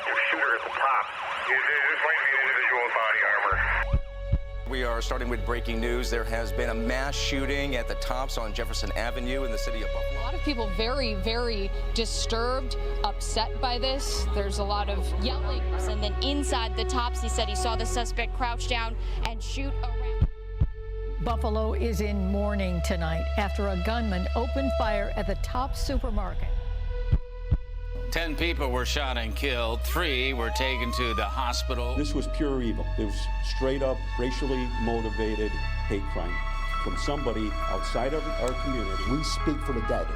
active shooter at the top. This might be an individual with body armor. We are starting with breaking news. There has been a mass shooting at the Tops on Jefferson Avenue in the city of Buffalo. A lot of people very, very disturbed, upset by this. There's a lot of yelling. And then inside the Tops, he said he saw the suspect crouch down and shoot around. Buffalo is in mourning tonight after a gunman opened fire at the Tops supermarket. 10 people were shot and killed. 3 were taken to the hospital. This was pure evil. It was straight up racially motivated hate crime from somebody outside of our community. We speak for the dead.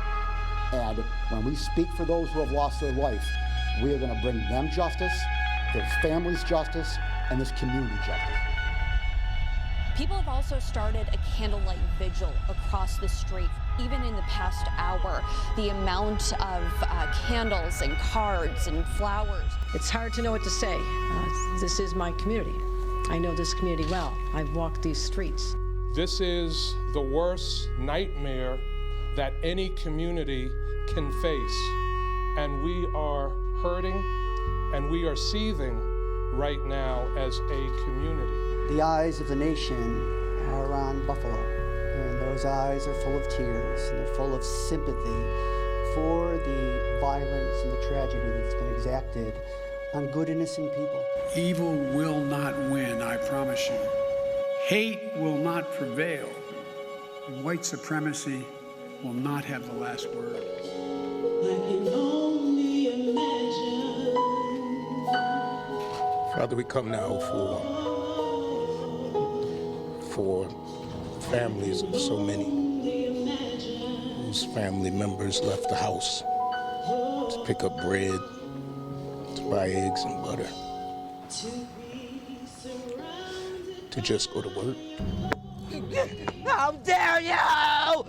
And when we speak for those who have lost their life, we are going to bring them justice, their families justice, and this community justice. People have also started a candlelight vigil across the street. Even in the past hour, the amount of candles and cards and flowers. It's hard to know what to say. This is my community. I know this community well. I've walked these streets. This is the worst nightmare that any community can face. And we are hurting and we are seething right now as a community. The eyes of the nation are on Buffalo. And those eyes are full of tears, and they're full of sympathy for the violence and the tragedy that's been exacted on good, innocent people. Evil will not win, I promise you. Hate will not prevail. And white supremacy will not have the last word. I can only imagine. Father, we come now for families of so many whose family members left the house to pick up bread, to buy eggs and butter, to just go to work. How dare you!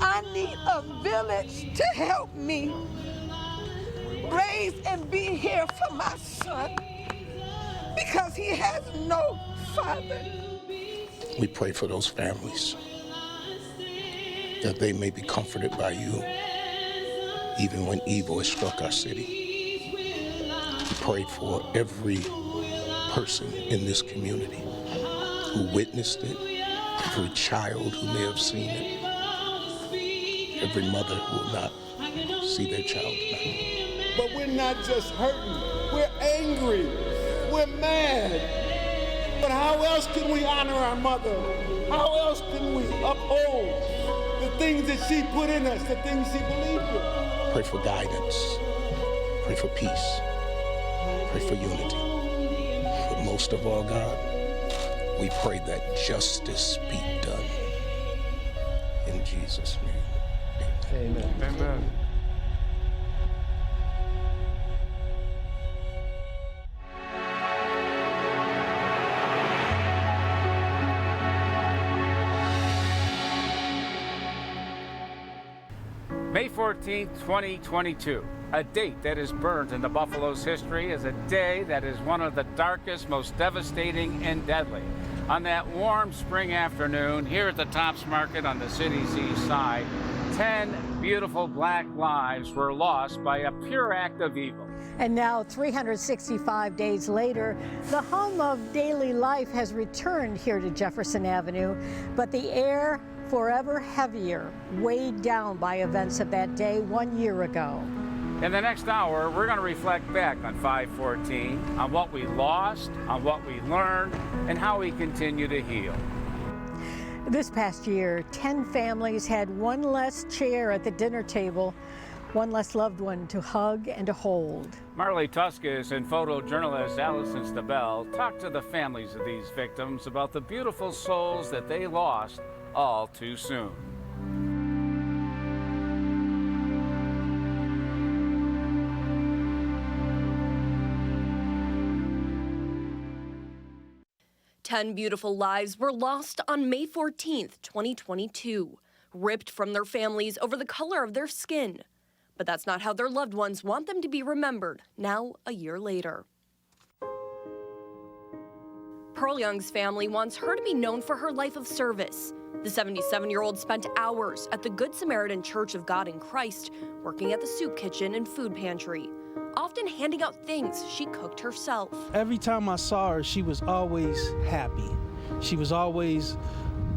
I need a village to help me raise and be here for my son because he has no father. We pray for those families, that they may be comforted by you, even when evil has struck our city. We pray for every person in this community who witnessed it, every child who may have seen it, every mother who will not see their child tonight. But we're not just hurting, we're angry, we're mad. But how else can we honor our mother? How else can we uphold the things that she put in us, the things she believed in? Pray for guidance. Pray for peace. Pray for unity. But most of all, God, we pray that justice be done. In Jesus' name. Amen. Amen. May 14th, 2022, a date that is burned in the Buffalo's history as a day that is one of the darkest, most devastating, and deadly. On that warm spring afternoon, here at the Tops Market on the city's east side, 10 beautiful black lives were lost by a pure act of evil. And now, 365 days later, the hum of daily life has returned here to Jefferson Avenue, but the air forever heavier, weighed down by events of that day 1 year ago. In the next hour, we're going to reflect back on 5/14, on what we lost, on what we learned, and how we continue to heal. This past year, 10 families had one less chair at the dinner table, one less loved one to hug and to hold. Marley Tuskus and photojournalist Allison Stabell talked to the families of these victims about the beautiful souls that they lost all too soon. Ten beautiful lives were lost on May 14th, 2022, ripped from their families over the color of their skin. But that's not how their loved ones want them to be remembered, now a year later. Pearl Young's family wants her to be known for her life of service. The 77-year-old spent hours at the Good Samaritan Church of God in Christ, working at the soup kitchen and food pantry. Often often handing out things she cooked herself. Every time I saw her, she was always happy. She was always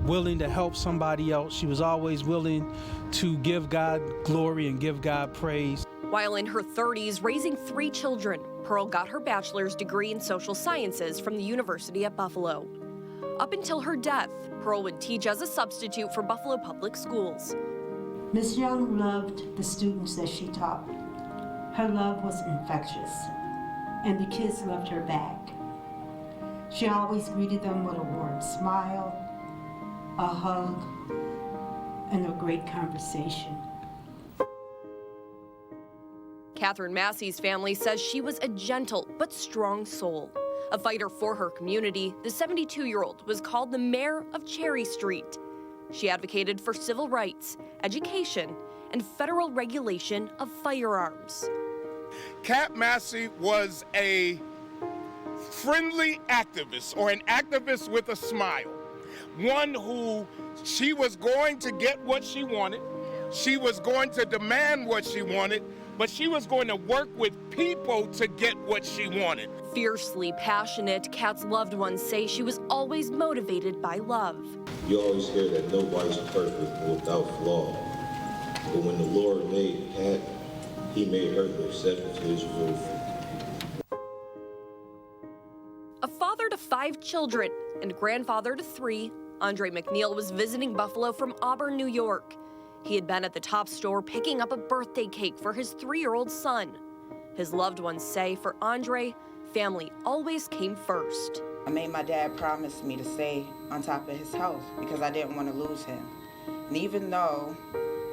willing to help somebody else. She was always willing to give God glory and give God praise. While in her 30s, raising 3 children, Pearl got her bachelor's degree in social sciences from the University at Buffalo. Up until her death, Pearl would teach as a substitute for Buffalo Public Schools. Ms. Young loved the students that she taught. Her love was infectious, and the kids loved her back. She always greeted them with a warm smile, a hug, and a great conversation. Catherine Massey's family says she was a gentle but strong soul. A fighter for her community, the 72-year-old was called the mayor of Cherry Street. She advocated for civil rights, education, and federal regulation of firearms. Cat Massey was a friendly activist, or an activist with a smile. One who she was going to get what she wanted, she was going to demand what she wanted, but she was going to work with people to get what she wanted. Fiercely passionate, Kat's loved ones say she was always motivated by love. You always hear that nobody's perfect without flaw. But when the Lord made Kat, he made her the exception to his rule. A father to 5 children and grandfather to 3, Andre McNeil was visiting Buffalo from Auburn, New York. He had been at the Top store picking up a birthday cake for his 3-year-old son. His loved ones say for Andre, family always came first. I made my dad promise me to stay on top of his health because I didn't want to lose him. And even though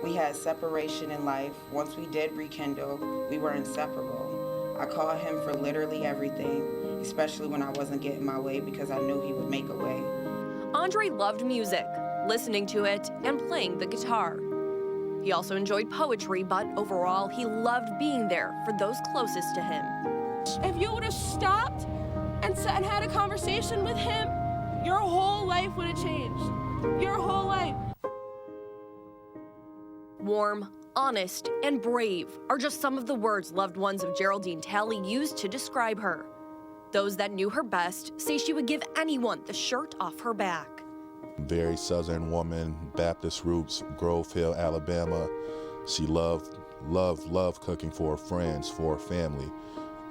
we had separation in life, once we did rekindle, we were inseparable. I called him for literally everything, especially when I wasn't getting my way because I knew he would make a way. Andre loved music, listening to it, and playing the guitar. He also enjoyed poetry, but overall, he loved being there for those closest to him. If you would have stopped and had a conversation with him, your whole life would have changed. Your whole life. Warm, honest, and brave are just some of the words loved ones of Geraldine Talley used to describe her. Those that knew her best say she would give anyone the shirt off her back. Very Southern woman, Baptist roots, Grove Hill, Alabama. She loved cooking for her friends, for her family,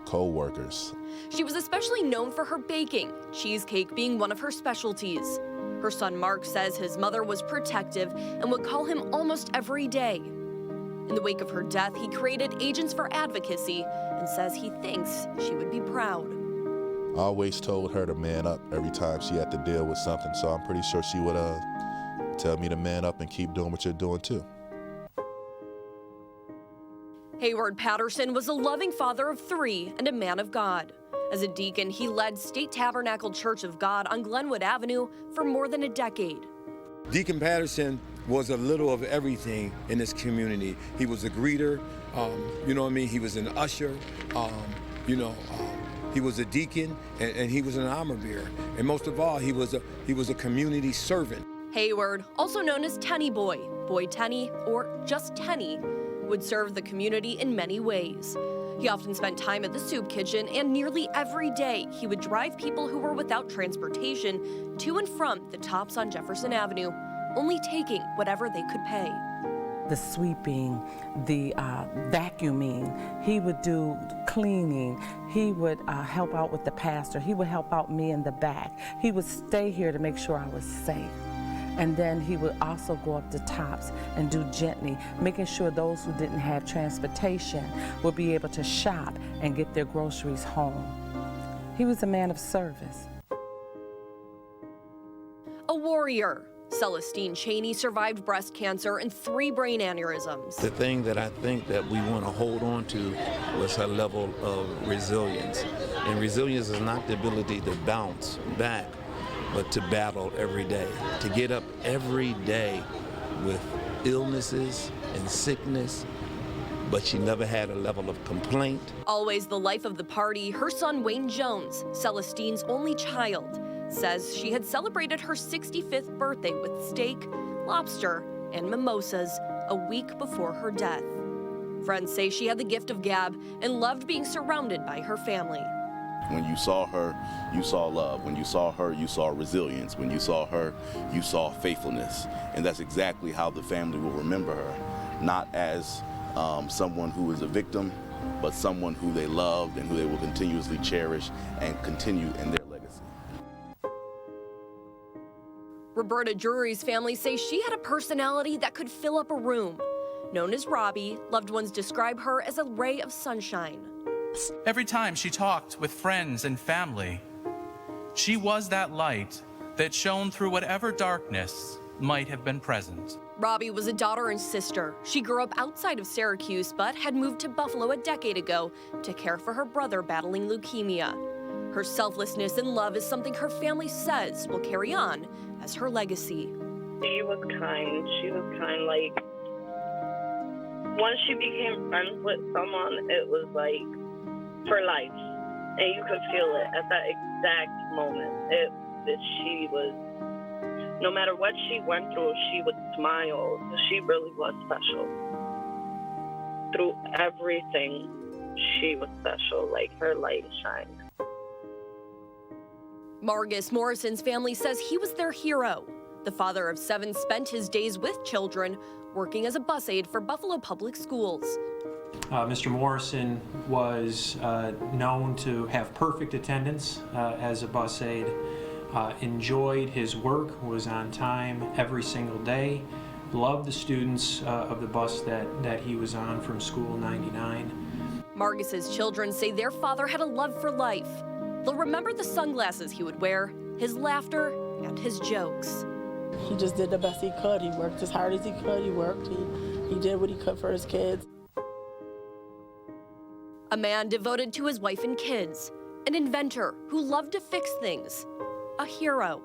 co-workers. She was especially known for her baking, cheesecake being one of her specialties. Her son Mark says his mother was protective and would call him almost every day. In the wake of her death, he created Agents for Advocacy and says he thinks she would be proud. I always told her to man up every time she had to deal with something, so I'm pretty sure she would tell me to man up and keep doing what you're doing too. Hayward Patterson was a loving father of 3 and a man of God. As a deacon, he led State Tabernacle Church of God on Glenwood Avenue for more than a decade. Deacon Patterson was a little of everything in this community. He was a greeter, you know what I mean? He was an usher, he was a deacon, and he was an armor bearer. And most of all, he was a community servant. Hayward, also known as Tenny Boy, Boy Tenny, or just Tenny, would serve the community in many ways. He often spent time at the soup kitchen, and nearly every day he would drive people who were without transportation to and from the Tops on Jefferson Avenue, only taking whatever they could pay. The sweeping, the vacuuming, he would do cleaning, he would help out with the pastor, he would help out me in the back. He would stay here to make sure I was safe. And then he would also go up to Tops and do gently, making sure those who didn't have transportation would be able to shop and get their groceries home. He was a man of service. A warrior. Celestine Cheney survived breast cancer and 3 brain aneurysms. The thing that I think that we want to hold on to was her level of resilience. And resilience is not the ability to bounce back, but to battle every day, to get up every day with illnesses and sickness, but she never had a level of complaint. Always the life of the party, her son Wayne Jones, Celestine's only child, says she had celebrated her 65th birthday with steak, lobster, and mimosas a week before her death. Friends say she had the gift of gab and loved being surrounded by her family. When you saw her, you saw love. When you saw her, you saw resilience. When you saw her, you saw faithfulness. And that's exactly how the family will remember her. Not as someone who is a victim, but someone who they loved and who they will continuously cherish and continue in their legacy. Roberta Drury's family say she had a personality that could fill up a room. Known as Robbie, loved ones describe her as a ray of sunshine. Every time she talked with friends and family, she was that light that shone through whatever darkness might have been present. Robbie was a daughter and sister. She grew up outside of Syracuse, but had moved to Buffalo a decade ago to care for her brother battling leukemia. Her selflessness and love is something her family says will carry on as her legacy. She was kind. She was kind. Like, once she became friends with someone, it was like for life. And you could feel it at that exact moment. She was, no matter what she went through, she would smile. She really was special. Through everything, she was special. Like, her light shined. Margus Morrison's family says he was their hero. The father of 7 spent his days with children, working as a bus aide for Buffalo Public Schools. Mr. Morrison was known to have perfect attendance as a bus aide, enjoyed his work, was on time every single day, loved the students of the bus that he was on from School 99. Margus's children say their father had a love for life. They'll remember the sunglasses he would wear, his laughter, and his jokes. He just did the best he could. He worked as hard as he could. He worked. He did what he could for his kids. A man devoted to his wife and kids. An inventor who loved to fix things. A hero.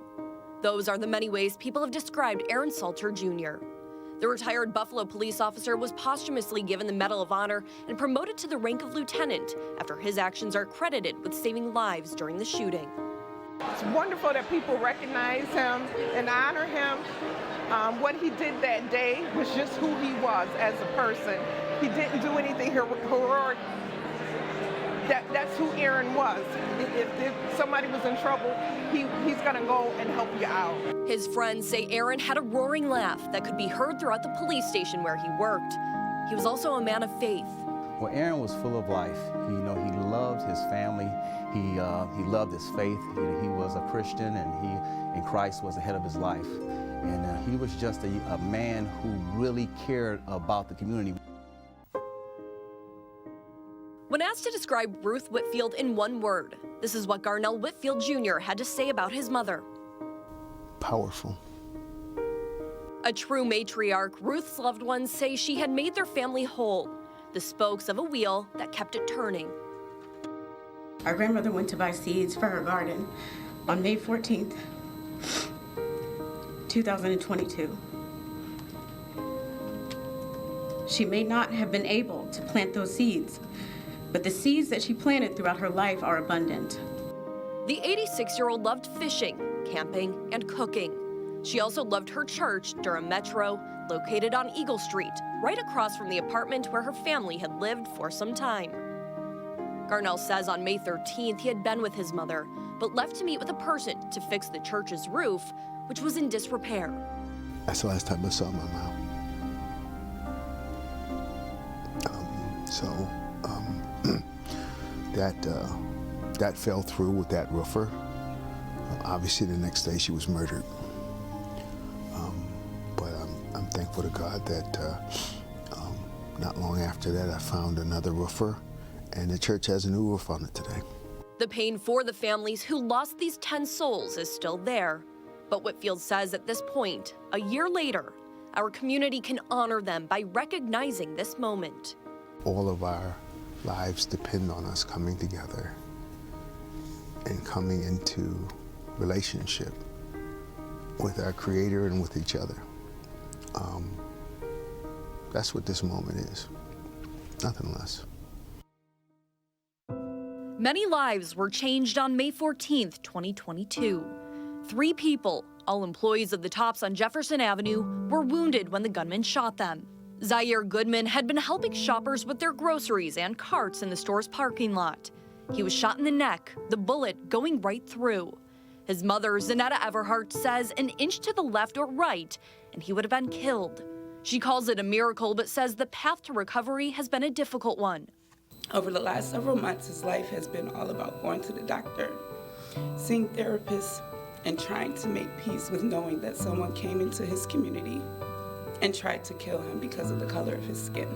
Those are the many ways people have described Aaron Salter Jr. The retired Buffalo police officer was posthumously given the Medal of Honor and promoted to the rank of lieutenant after his actions are credited with saving lives during the shooting. It's wonderful that people recognize him and honor him. What he did that day was just who he was as a person. He didn't do anything heroic. That's who Aaron was. If somebody was in trouble, he's gonna go and help you out. His friends say Aaron had a roaring laugh that could be heard throughout the police station where he worked. He was also a man of faith. Well, Aaron was full of life. He loved his family. He loved his faith. He was a Christian, and Christ was the head of his life. And he was just a man who really cared about the community. When asked to describe Ruth Whitfield in one word, this is what Garnell Whitfield Jr. had to say about his mother. Powerful. A true matriarch, Ruth's loved ones say she had made their family whole, the spokes of a wheel that kept it turning. Our grandmother went to buy seeds for her garden on May 14th, 2022. She may not have been able to plant those seeds, but the seeds that she planted throughout her life are abundant. The 86-year-old loved fishing, camping, and cooking. She also loved her church, Durham Metro, located on Eagle Street, right across from the apartment where her family had lived for some time. Garnell says on May 13th he had been with his mother, but left to meet with a person to fix the church's roof, which was in disrepair. That's the last time I saw my mom. That fell through with that roofer. Obviously, the next day she was murdered. But I'm thankful to God that not long after that I found another roofer, and the church has a new roof on it today. The pain for the families who lost these 10 souls is still there. But Whitfield says at this point, a year later, our community can honor them by recognizing this moment. All of our lives depend on us coming together and coming into relationship with our Creator and with each other. That's what this moment is, nothing less. Many lives were changed on May 14th, 2022. 3 people, all employees of the Tops on Jefferson Avenue, were wounded when the gunman shot them. Zaire Goodman had been helping shoppers with their groceries and carts in the store's parking lot. He was shot in the neck, the bullet going right through. His mother, Zanetta Everhart, says an inch to the left or right, and he would have been killed. She calls it a miracle, but says the path to recovery has been a difficult one. Over the last several months, his life has been all about going to the doctor, seeing therapists, and trying to make peace with knowing that someone came into his community and tried to kill him because of the color of his skin.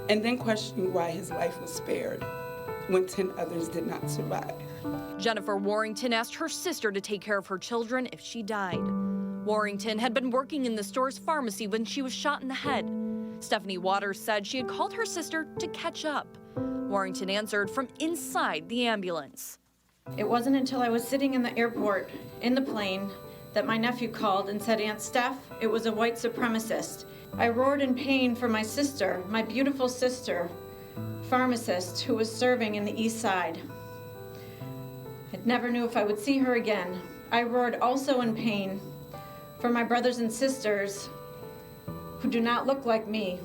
And then questioning why his life was spared when 10 others did not survive. Jennifer Warrington asked her sister to take care of her children if she died. Warrington had been working in the store's pharmacy when she was shot in the head. Stephanie Waters said she had called her sister to catch up. Warrington answered from inside the ambulance. It wasn't until I was sitting in the airport, in the plane, that my nephew called and said, "Aunt Steph, it was a white supremacist." I roared in pain for my sister, my beautiful sister, pharmacist, who was serving in the East Side. I never knew if I would see her again. I roared also in pain for my brothers and sisters who do not look like me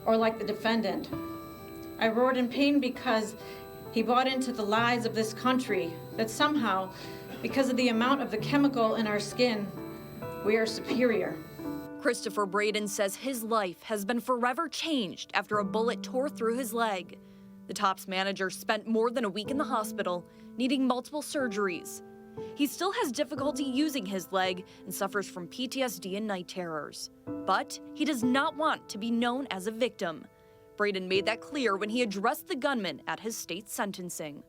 or like the defendant. I roared in pain because he bought into the lies of this country, that somehow, because of the amount of the chemical in our skin, we are superior. Christopher Braden says his life has been forever changed after a bullet tore through his leg. The Tops manager spent more than a week in the hospital, needing multiple surgeries. He still has difficulty using his leg and suffers from PTSD and night terrors. But he does not want to be known as a victim. Braden made that clear when he addressed the gunman at his state sentencing.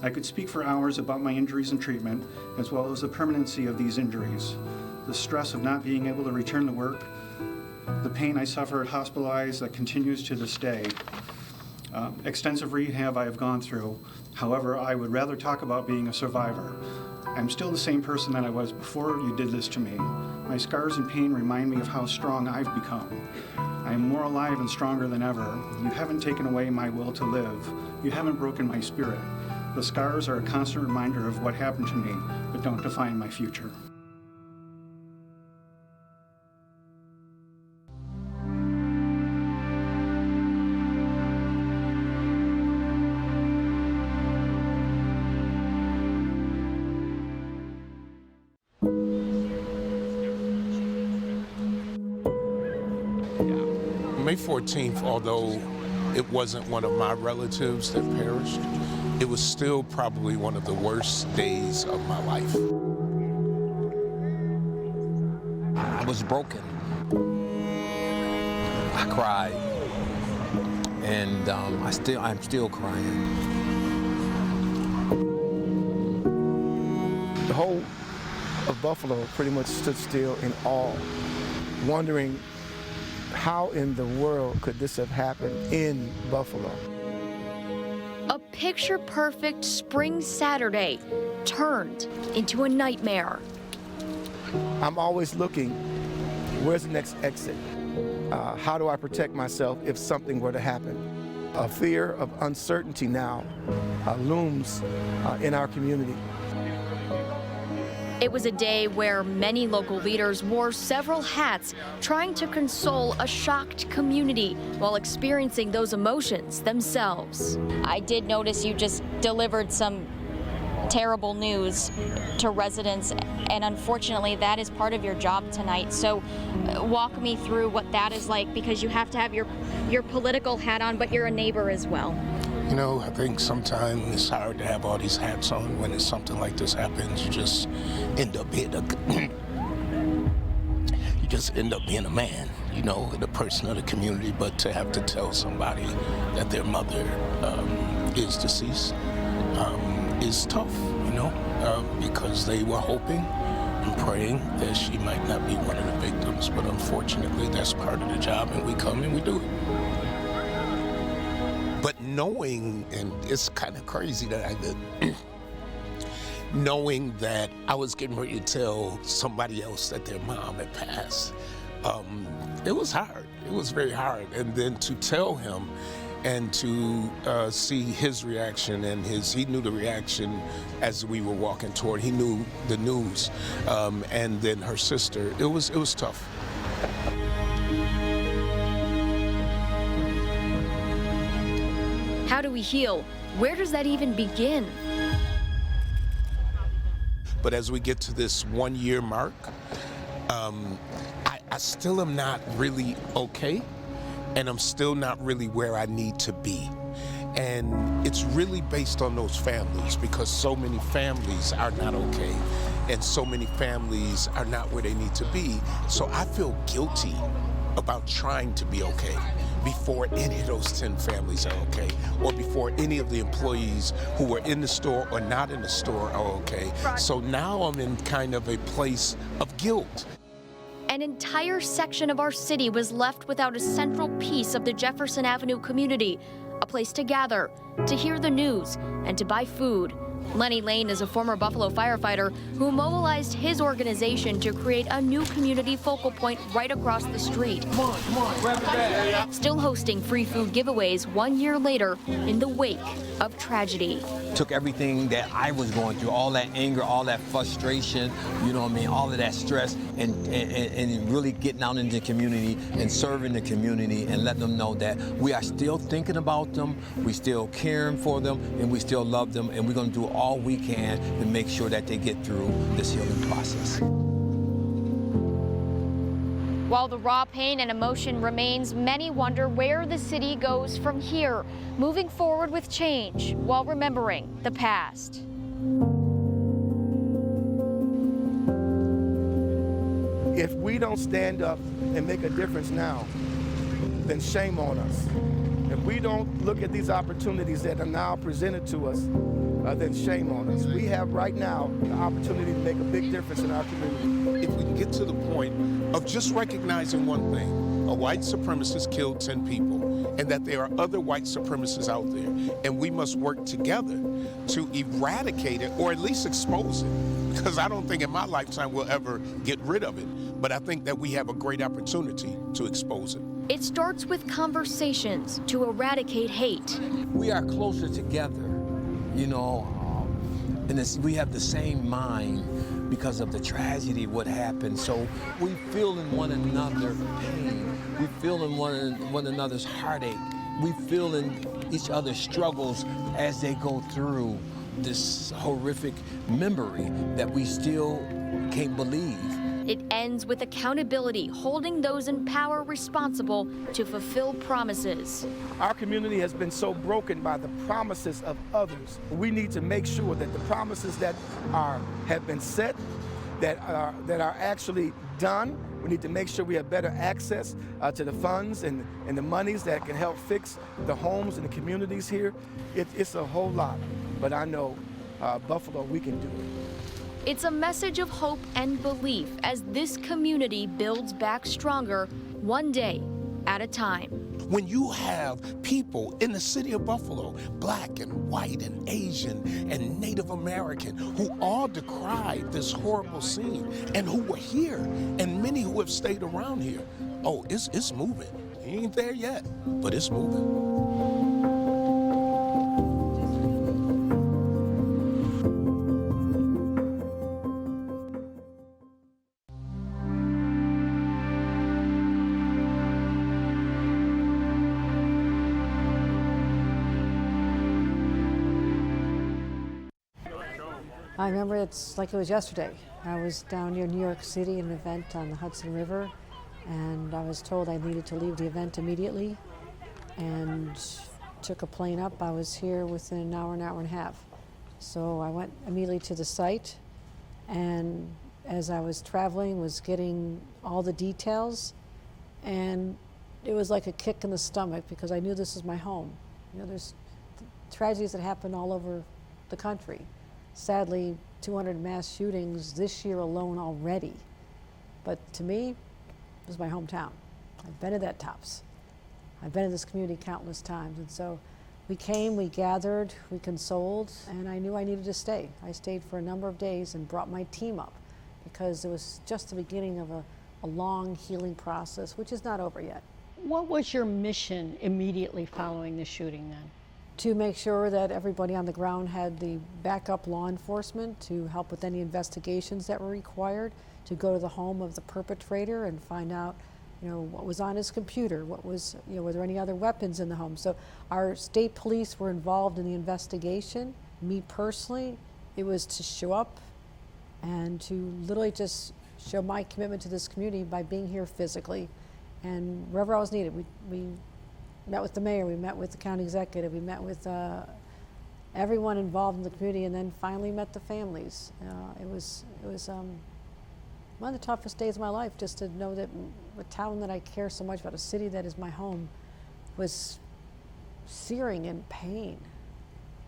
I could speak for hours about my injuries and treatment, as well as the permanency of these injuries, the stress of not being able to return to work, the pain I suffered hospitalized that continues to this day, extensive rehab I have gone through. However, I would rather talk about being a survivor. I'm still the same person that I was before you did this to me. My scars and pain remind me of how strong I've become. I am more alive and stronger than ever. You haven't taken away my will to live. You haven't broken my spirit. The scars are a constant reminder of what happened to me, but don't define my future. May 14th, although it wasn't one of my relatives that perished, it was still probably one of the worst days of my life. I was broken. I cried, and I'm still crying. The whole of Buffalo pretty much stood still in awe, wondering how in the world could this have happened in Buffalo? A picture-perfect spring Saturday turned into a nightmare. I'm always looking, where's the next exit? How do I protect myself if something were to happen? A fear of uncertainty now looms in our community. It was a day where many local leaders wore several hats, trying to console a shocked community while experiencing those emotions themselves. I did notice you just delivered some terrible news to residents, and unfortunately that is part of your job tonight. So walk me through what that is like, because you have to have your political hat on, but you're a neighbor as well. You know, I think sometimes it's hard to have all these hats on when it's something like this happens. You just end up being a man, you know, the person of the community. But to have to tell somebody that their mother is deceased is tough, you know, because they were hoping and praying that she might not be one of the victims. But unfortunately, that's part of the job, and we come and we do it. But knowing, and it's kind of crazy that I did, knowing that I was getting ready to tell somebody else that their mom had passed, it was hard. It was very hard. And then to tell him and to see his reaction, and he knew the reaction as we were walking toward, he knew the news, and then her sister, it was tough. How do we heal? Where does that even begin? But as we get to this 1 year mark, I still am not really okay, and I'm still not really where I need to be. And it's really based on those families, because so many families are not okay, and so many families are not where they need to be. So I feel guilty about trying to be okay before any of those 10 families are okay, or before any of the employees who were in the store or not in the store are okay. So now I'm in kind of a place of guilt. An entire section of our city was left without a central piece of the Jefferson Avenue community, a place to gather, to hear the news, and to buy food. Lenny Lane is a former Buffalo firefighter who mobilized his organization to create a new community focal point right across the street. Come on, grab the bag. Still hosting free food giveaways 1 year later in the wake of tragedy. Took everything that I was going through, all that anger, all that frustration, you know what I mean, all of that stress, and really getting out into the community and serving the community and letting them know that we are still thinking about them, we still caring for them, and we still love them, and we're going to do all we can to make sure that they get through this healing process. While the raw pain and emotion remains, many wonder where the city goes from here, moving forward with change while remembering the past. If we don't stand up and make a difference now, then shame on us. If we don't look at these opportunities that are now presented to us, then shame on us. We have right now the opportunity to make a big difference in our community. If we can get to the point of just recognizing one thing, a white supremacist killed 10 people, and that there are other white supremacists out there, and we must work together to eradicate it, or at least expose it, because I don't think in my lifetime we'll ever get rid of it, but I think that we have a great opportunity to expose it. It starts with conversations to eradicate hate. We are closer together, you know, and we have the same mind because of the tragedy, what happened. So we feel in one another's pain. We feel in one another's heartache. We feel in each other's struggles as they go through this horrific memory that we still can't believe. It ends with accountability, holding those in power responsible to fulfill promises. Our community has been so broken by the promises of others. We need to make sure that the promises that have been set, that are actually done. We need to make sure we have better access to the funds and the monies that can help fix the homes and the communities here. It's a whole lot, but I know Buffalo, we can do it. It's a message of hope and belief as this community builds back stronger, one day at a time. When you have people in the city of Buffalo, black and white and Asian and Native American, who all decried this horrible scene and who were here, and many who have stayed around here, oh, it's moving. It ain't there yet, but it's moving. I remember it's like it was yesterday. I was down near New York City at an event on the Hudson River, and I was told I needed to leave the event immediately, and took a plane up. I was here within an hour and a half. So I went immediately to the site, and as I was traveling, was getting all the details, and it was like a kick in the stomach because I knew this is my home. You know, there's tragedies that happen all over the country. Sadly, 200 mass shootings this year alone already. But to me, it was my hometown. I've been to that Tops. I've been in this community countless times. And so we came, we gathered, we consoled, and I knew I needed to stay. I stayed for a number of days and brought my team up because it was just the beginning of a long healing process, which is not over yet. What was your mission immediately following the shooting then? To make sure that everybody on the ground had the backup law enforcement to help with any investigations that were required, to go to the home of the perpetrator and find out You know, what was on his computer? What was, you know, were there any other weapons in the home? So our state police were involved in the investigation. Me personally, it was to show up and to literally just show my commitment to this community by being here physically and wherever I was needed. We met with the mayor, we met with the county executive, we met with everyone involved in the community, and then finally met the families. It was one of the toughest days of my life, just to know that a town that I care so much about, a city that is my home, was searing in pain.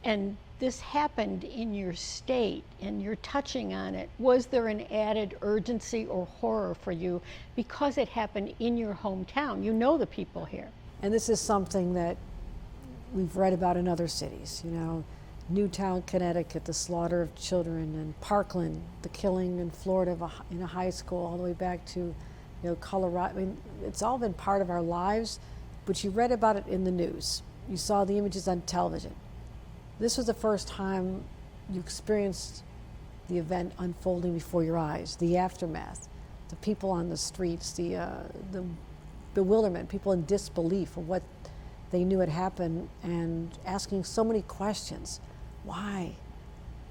And this happened in your state, and you're touching on it. Was there an added urgency or horror for you because it happened in your hometown? You know the people here. And this is something that we've read about in other cities, you know, Newtown, Connecticut, the slaughter of children, and Parkland, the killing in Florida in a high school, all the way back to, you know, Colorado. I mean, it's all been part of our lives, but you read about it in the news. You saw the images on television. This was the first time you experienced the event unfolding before your eyes, the aftermath, the people on the streets, the bewilderment, people in disbelief of what they knew had happened, and asking so many questions. Why?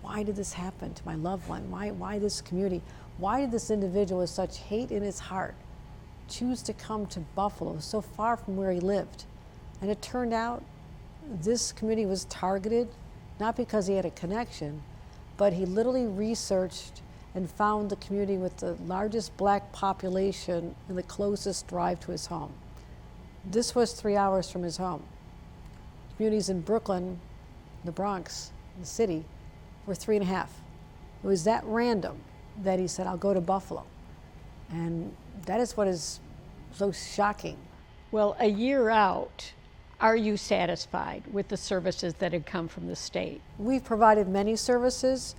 Why did this happen to my loved one? Why this community? Why did this individual with such hate in his heart choose to come to Buffalo, so far from where he lived? And it turned out this community was targeted, not because he had a connection, but he literally researched and found the community with the largest black population and the closest drive to his home. This was 3 hours from his home. Communities in Brooklyn, the Bronx, the city, were 3.5. It was that random that he said, I'll go to Buffalo. And that is what is so shocking. Well, a year out, are you satisfied with the services that had come from the state? We've provided many services,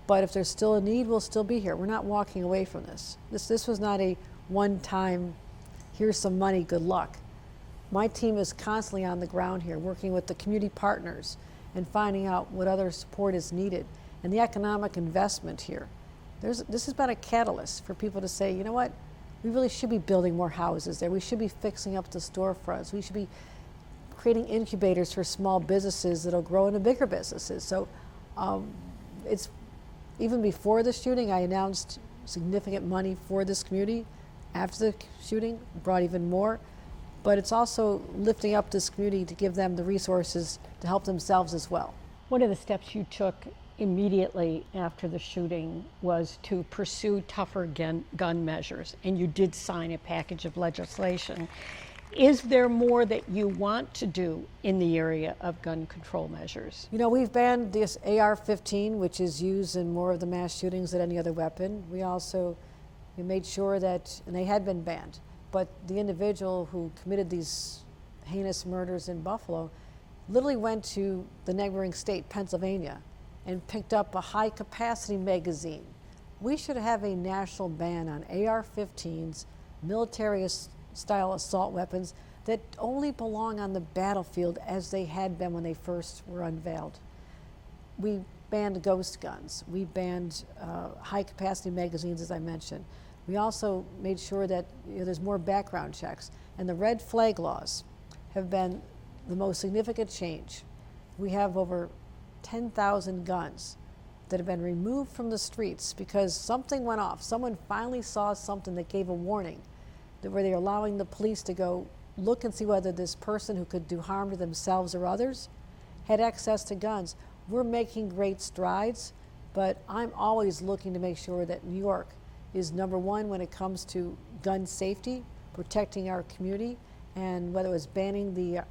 but if there's still a need, we'll still be here. We're not walking away from this. This was not a one-time, here's some money, good luck. My team is constantly on the ground here, working with the community partners and finding out what other support is needed. And the economic investment here. This has been a catalyst for people to say, you know what, we really should be building more houses there. We should be fixing up the storefronts. We should be creating incubators for small businesses that'll grow into bigger businesses. So it's, even before the shooting, I announced significant money for this community. After the shooting, brought even more. But it's also lifting up this community to give them the resources to help themselves as well. One of the steps you took immediately after the shooting was to pursue tougher gun measures, and you did sign a package of legislation. Is there more that you want to do in the area of gun control measures? You know, we've banned this AR-15, which is used in more of the mass shootings than any other weapon. We made sure that, and they had been banned, but the individual who committed these heinous murders in Buffalo literally went to the neighboring state, Pennsylvania, and picked up a high-capacity magazine. We should have a national ban on AR-15s, military-style assault weapons that only belong on the battlefield as they had been when they first were unveiled. We banned ghost guns. We banned high-capacity magazines, as I mentioned. We also made sure that there's more background checks. And the red flag laws have been the most significant change. We have over 10,000 guns that have been removed from the streets because something went off. Someone finally saw something that gave a warning, where they're allowing the police to go look and see whether this person who could do harm to themselves or others had access to guns. We're making great strides, but I'm always looking to make sure that New York is number one when it comes to gun safety, protecting our community, and whether it was banning the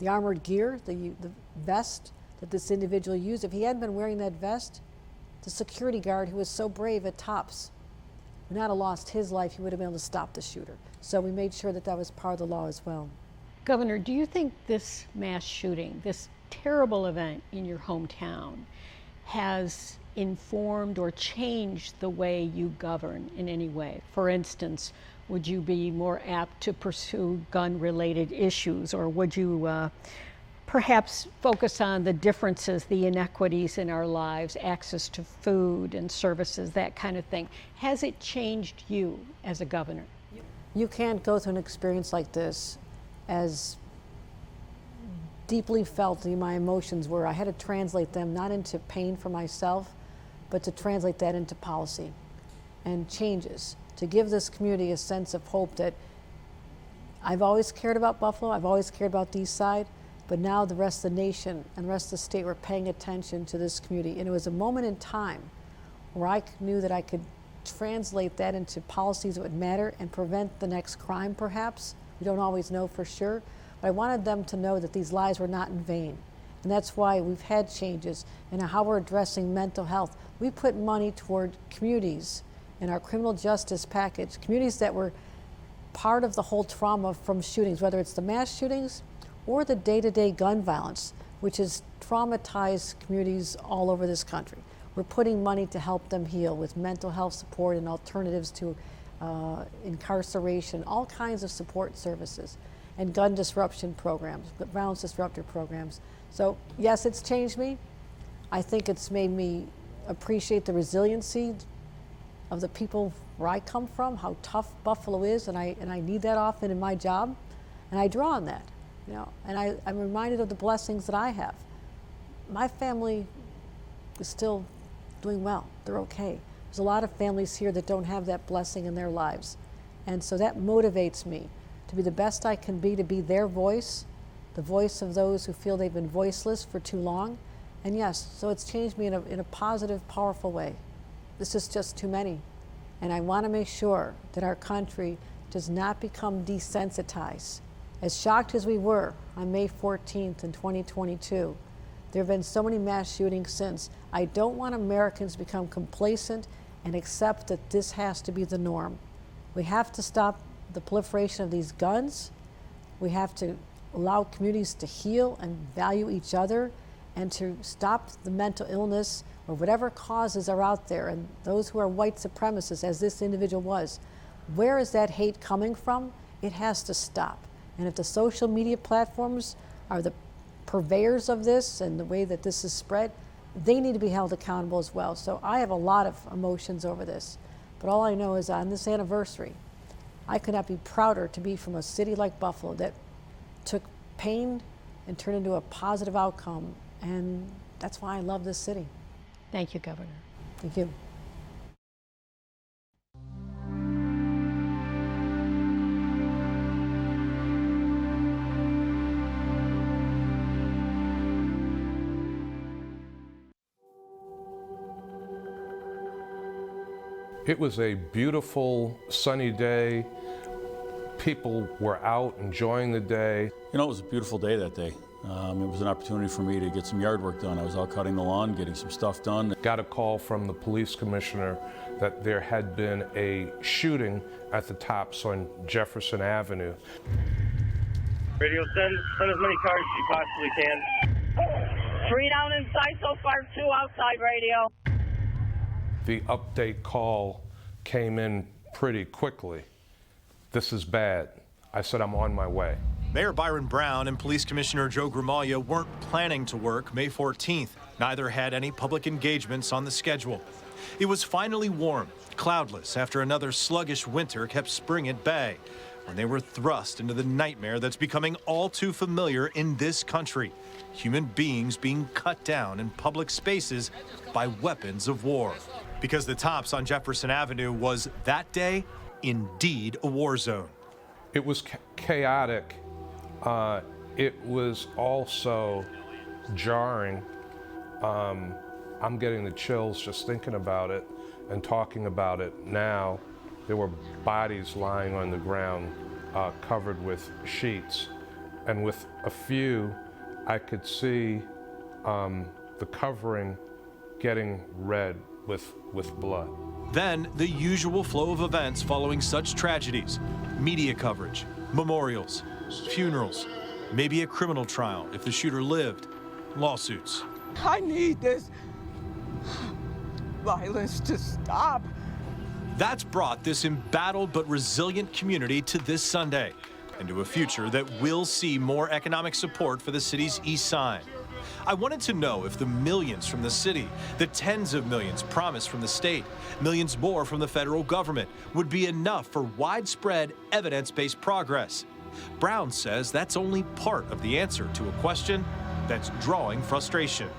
armored gear, the vest that this individual used. If he hadn't been wearing that vest, the security guard who was so brave at Tops would not have lost his life. He would have been able to stop the shooter. So we made sure that that was part of the law as well. Governor, do you think this mass shooting, this terrible event in your hometown, has informed or changed the way you govern in any way? For instance, would you be more apt to pursue gun-related issues, or would you perhaps focus on the differences, the inequities in our lives, access to food and services, that kind of thing? Has it changed you as a governor? You can't go through an experience like this as deeply felt my emotions were. I had to translate them not into pain for myself, but to translate that into policy and changes, to give this community a sense of hope that I've always cared about Buffalo, I've always cared about the East Side, but now the rest of the nation and the rest of the state were paying attention to this community. And it was a moment in time where I knew that I could translate that into policies that would matter and prevent the next crime, perhaps. We don't always know for sure, but I wanted them to know that these lives were not in vain. And that's why we've had changes in how we're addressing mental health. We put money toward communities in our criminal justice package, communities that were part of the whole trauma from shootings, whether it's the mass shootings or the day-to-day gun violence, which has traumatized communities all over this country. We're putting money to help them heal with mental health support and alternatives to incarceration, all kinds of support services, and gun disruption programs, violence disruptor programs. So yes, it's changed me. I think it's made me appreciate the resiliency of the people where I come from, how tough Buffalo is, and I need that often in my job, and I draw on that, you know. And I'm reminded of the blessings that I have. My family is still doing well. They're okay. There's a lot of families here that don't have that blessing in their lives, and so that motivates me to be the best I can be, to be their voice, the voice of those who feel they've been voiceless for too long. And yes, so it's changed me in a positive, powerful way. This is just too many. And I want to make sure that our country does not become desensitized. As shocked as we were on May 14th in 2022, there have been so many mass shootings since. I don't want Americans to become complacent and accept that this has to be the norm. We have to stop the proliferation of these guns. We have to allow communities to heal and value each other, and to stop the mental illness or whatever causes are out there, and those who are white supremacists, as this individual was. Where is that hate coming from? It has to stop. And if the social media platforms are the purveyors of this and the way that this is spread, they need to be held accountable as well. So I have a lot of emotions over this. But all I know is on this anniversary, I could not be prouder to be from a city like Buffalo that took pain and turned into a positive outcome. And that's why I love this city. Thank you, Governor. Thank you. It was a beautiful, sunny day. People were out enjoying the day. You know, it was a beautiful day that day. It was an opportunity for me to get some yard work done. I was out cutting the lawn, getting some stuff done. Got a call from the police commissioner that there had been a shooting at the Tops on Jefferson Avenue. Radio, send as many cars as you possibly can. 3 down inside so far, 2 outside, radio. The update call came in pretty quickly. This is bad. I said, I'm on my way. Mayor Byron Brown and Police Commissioner Joe Gramaglia weren't planning to work May 14th. Neither had any public engagements on the schedule. It was finally warm, cloudless, after another sluggish winter kept spring at bay, when they were thrust into the nightmare that's becoming all too familiar in this country. Human beings being cut down in public spaces by weapons of war. Because the Tops on Jefferson Avenue was, that day, indeed a war zone. It was chaotic. It was also jarring. I'm getting the chills just thinking about it and talking about it now. There were bodies lying on the ground covered with sheets. And with a few, I could see the covering getting red with blood. Then the usual flow of events following such tragedies. Media coverage, memorials, funerals, maybe a criminal trial if the shooter lived, lawsuits. I need this violence to stop. That's brought this embattled but resilient community to this Sunday, and to a future that will see more economic support for the city's east side. I wanted to know if the millions from the city, the tens of millions promised from the state, millions more from the federal government would be enough for widespread evidence-based progress. Brown says that's only part of the answer to a question that's drawing frustration.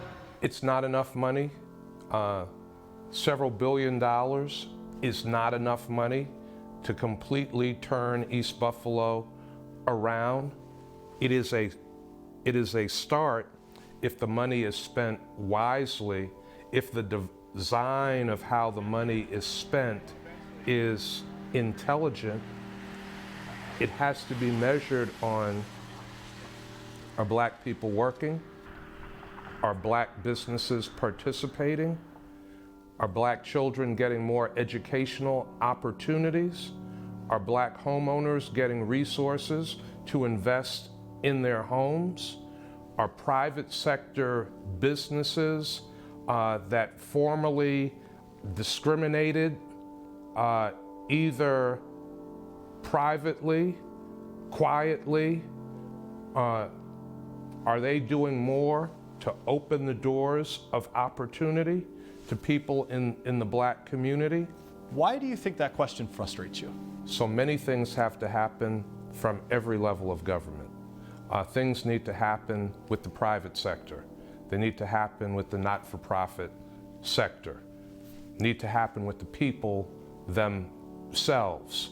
It's not enough money. Several $billion is not enough money to completely turn East Buffalo around. It is a start if the money is spent wisely, if the design of how the money is spent is intelligent. It has to be measured on, are Black people working? Are Black businesses participating? Are Black children getting more educational opportunities? Are Black homeowners getting resources to invest in their homes? Are private sector businesses that formerly discriminated either privately, quietly, are they doing more to open the doors of opportunity to people in the Black community? Why do you think that question frustrates you? So many things have to happen from every level of government. Things need to happen with the private sector. They need to happen with the not-for-profit sector. Need to happen with the people themselves.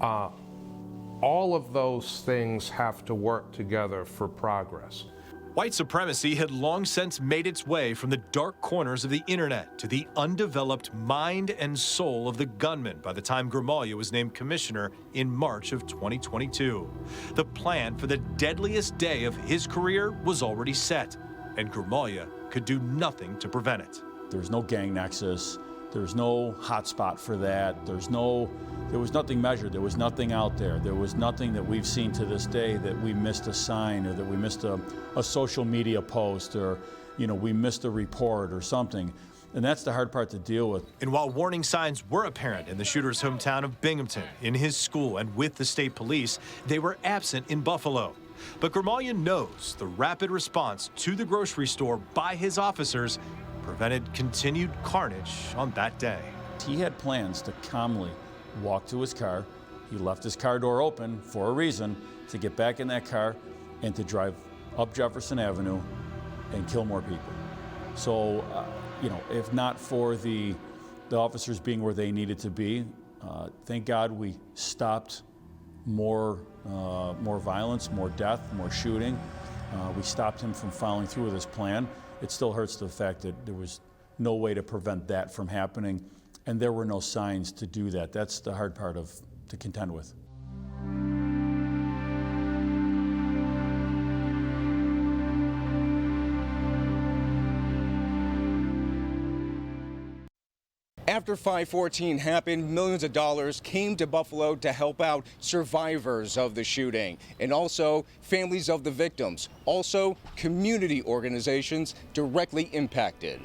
All of those things have to work together for progress. White supremacy had long since made its way from the dark corners of the internet to the undeveloped mind and soul of the gunman by the time Gramaglia was named commissioner in March of 2022. The plan for the deadliest day of his career was already set, and Gramaglia could do nothing to prevent it. There's no gang nexus. There's no hotspot for that. There was nothing measured. There was nothing out there. There was nothing that we've seen to this day that we missed a sign or that we missed a social media post or, we missed a report or something. And that's the hard part to deal with. And while warning signs were apparent in the shooter's hometown of Binghamton, in his school, and with the state police, they were absent in Buffalo. But Gramaglia knows the rapid response to the grocery store by his officers prevented continued carnage on that day. He had plans to calmly walk to his car. He left his car door open for a reason, to get back in that car and to drive up Jefferson Avenue and kill more people. So, if not for the officers being where they needed to be, thank God we stopped more violence, more death, more shooting. We stopped him from following through with his plan. It still hurts the fact that there was no way to prevent that from happening, and there were no signs to do that. That's the hard part to contend with. After 5/14 happened, millions of dollars came to Buffalo to help out survivors of the shooting and also families of the victims, also community organizations directly impacted.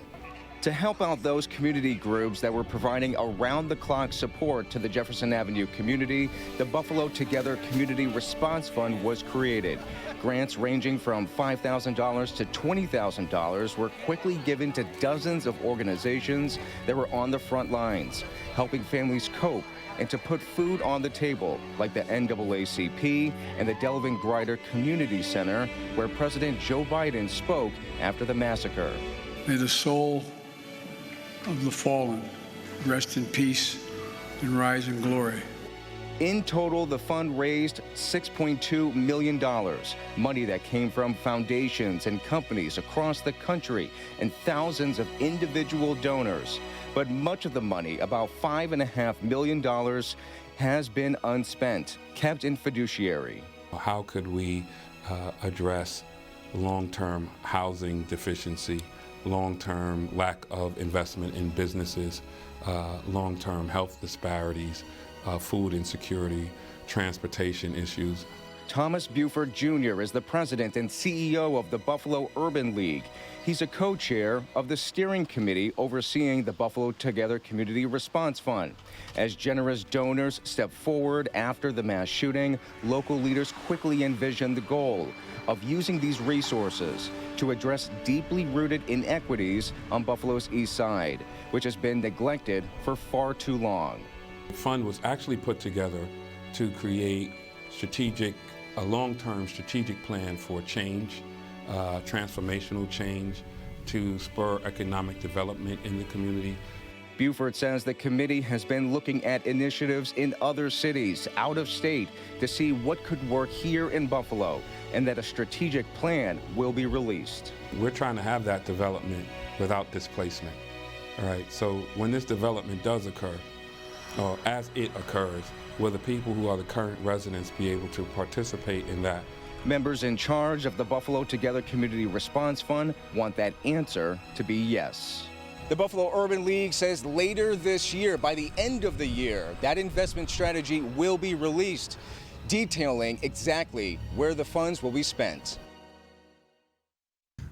To help out those community groups that were providing around-the-clock support to the Jefferson Avenue community, the Buffalo Together Community Response Fund was created. Grants ranging from $5,000 to $20,000 were quickly given to dozens of organizations that were on the front lines, helping families cope and to put food on the table, like the NAACP and the Delvin Grider Community Center, where President Joe Biden spoke after the massacre. May the soul of the fallen rest in peace and rise in glory. In total, the fund raised $6.2 million, money that came from foundations and companies across the country and thousands of individual donors. But much of the money, about $5.5 million, has been unspent, kept in fiduciary. How could we address long-term housing deficiency, long-term lack of investment in businesses, long-term health disparities, food insecurity, transportation issues? Thomas Buford Jr. is the president and CEO of the Buffalo Urban League. He's a co-chair of the steering committee overseeing the Buffalo Together Community Response Fund. As generous donors step forward after the mass shooting, local leaders quickly envisioned the goal of using these resources to address deeply rooted inequities on Buffalo's east side, which has been neglected for far too long. The fund was actually put together to create a long-term strategic plan for change, transformational change, to spur economic development in the community. Buford says the committee has been looking at initiatives in other cities, out of state, to see what could work here in Buffalo, and that a strategic plan will be released. We're trying to have that development without displacement. All right, so when this development does occur, or as it occurs, will the people who are the current residents be able to participate in that? Members in charge of the Buffalo Together Community Response Fund want that answer to be yes. The Buffalo Urban League says later this year, by the end of the year, that investment strategy will be released, detailing exactly where the funds will be spent.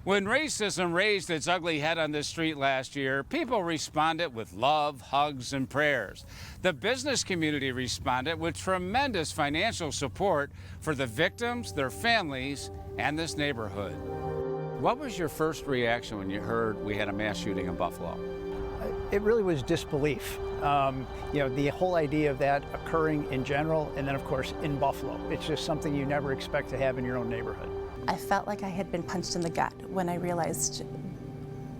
When racism raised its ugly head on this street last year, people responded with love, hugs, and prayers. The business community responded with tremendous financial support for the victims, their families, and this neighborhood. What was your first reaction when you heard we had a mass shooting in Buffalo? It really was disbelief. The whole idea of that occurring in general, and then of course in Buffalo. It's just something you never expect to have in your own neighborhood. I felt like I had been punched in the gut when I realized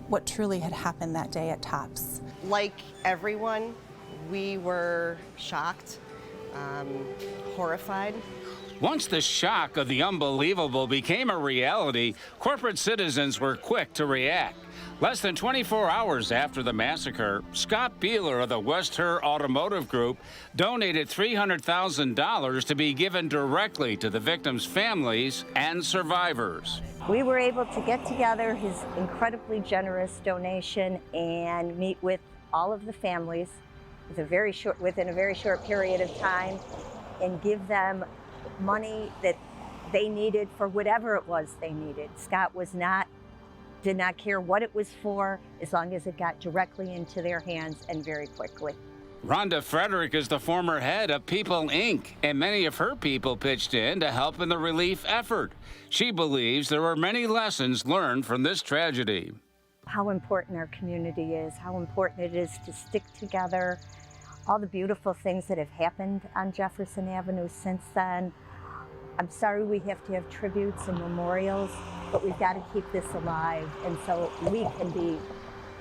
what truly had happened that day at Tops. Like everyone, we were shocked, horrified. Once the shock of the unbelievable became a reality, corporate citizens were quick to react. Less than 24 hours after the massacre, Scott Beeler of the West Her Automotive Group donated $300,000 to be given directly to the victims' families and survivors. We were able to get together his incredibly generous donation and meet with all of the families within a very short period of time and give them money that they needed for whatever it was they needed. Scott did not care what it was for, as long as it got directly into their hands and very quickly. Rhonda Frederick is the former head of People Inc., and many of her people pitched in to help in the relief effort. She believes there were many lessons learned from this tragedy. How important our community is, how important it is to stick together, all the beautiful things that have happened on Jefferson Avenue since then. I'm sorry we have to have tributes and memorials, but we've got to keep this alive, and so we can be